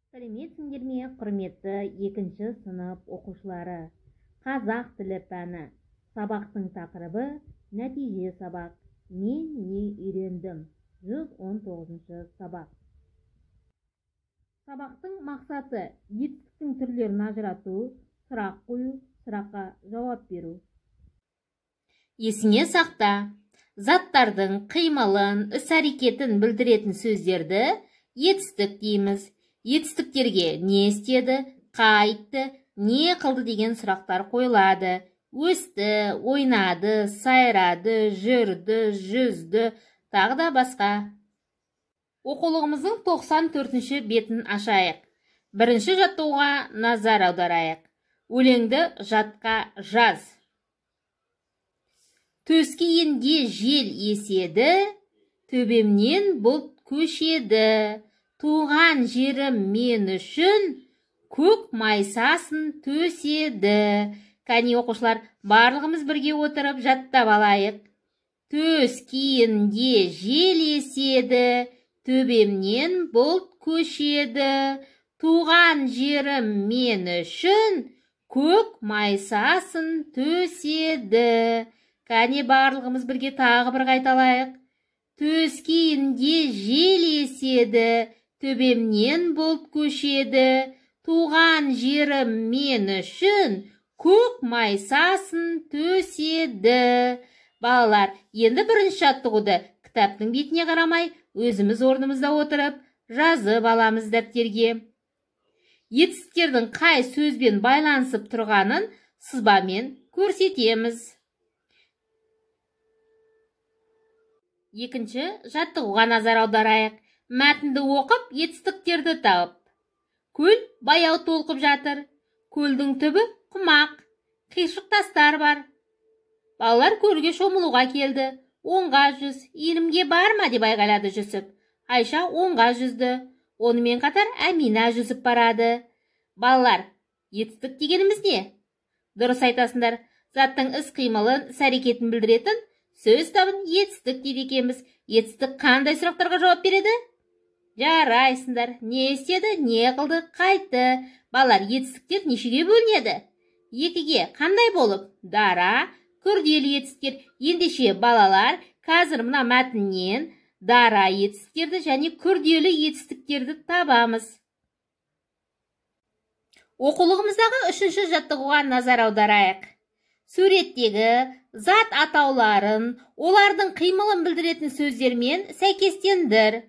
Сәлеметсіңдер ме, құрметті 2-ші сынып оқушылары? Қазақ тілі пәні. Сабақтың тақырыбы нәтиже сабақ. Мен не үйрендім? 119-шы сабақ. Сабақтың мақсаты етістіктің түрлерін ажырату, сұрақ қою, сұраққа жауап беру. Есіңе сақта, заттардың қимылын, іс-әрекетін білдіретін сөздерді етістік дейміз. Етістіктерге не істеді, қайтты, не қылды деген сұрақтар қойылады. Өсті, ойнады, сайрады, жүрді, жүзді, тағы да басқа. Оқулығымыздың 94-ші бетін ашайық. Бірінші жаттығуға назар аударайық. Өлеңді жатқа жаз. Төскейінде жел еседі, төбемнен бұлт көшеді. Туған жерім мен үшін көк майсасын төседі. Кәне оқушылар, барлығымыз бірге отырып жаттап алайық. Төскейінде жел еседі, төбемнен бұлт көшеді. Туған жерім мен үшін көк майсасын төседі. Кәне барлығымыз бірге тағы бір қайталайық. Төскейінде жел еседі, төбемнен бұлт көшеді. Туған жерім мен үшін көк майсасын төседі. Балалар, енді бірінші жаттығуды кітаптың бетіне қарамай, өзіміз орнымызда отырып, жазып аламыз дәптерге. Етістіктердің қай сөзбен байланысып тұрғанын сызбамен көрсетеміз. Екінші жаттығуға назар аударайық. Мәтінді оқып, етістіктерді тауып. Көл баяу толқып жатыр. Көлдің түбі құмақ, қиыршық тастар бар. Балалар көлге шомылуға келді. 10-ға 100, елімге барма деп айғайлады Жүсіп. Айша 10-ға 100-ді. Онымен қатар Әмина жүзіп барады. Балалар, етістік дегеніміз не? Дұрыс айтасыңдар. Заттың іс-қимылын, іс-әрекетін білдіретін сөз табын етістік дейді екенбіз. Етістік қандай сұрақтарға жауап береді? Жарайсыңдар. Не істеді, не қылды, қайтты. Балалар, етістіктер нешеге бөлінеді? 2-ге. Қандай болып? Дара, күрделі етістіктер. Ендеше балалар, қазір мына мәтіннен дара етістіктерді және күрделі етістіктерді табамыз. Оқулығымыздағы 3-ші жаттығуға назар аударайық. Суреттегі зат атауларын, олардың қимылын білдіретін сөздермен сәйкестендір.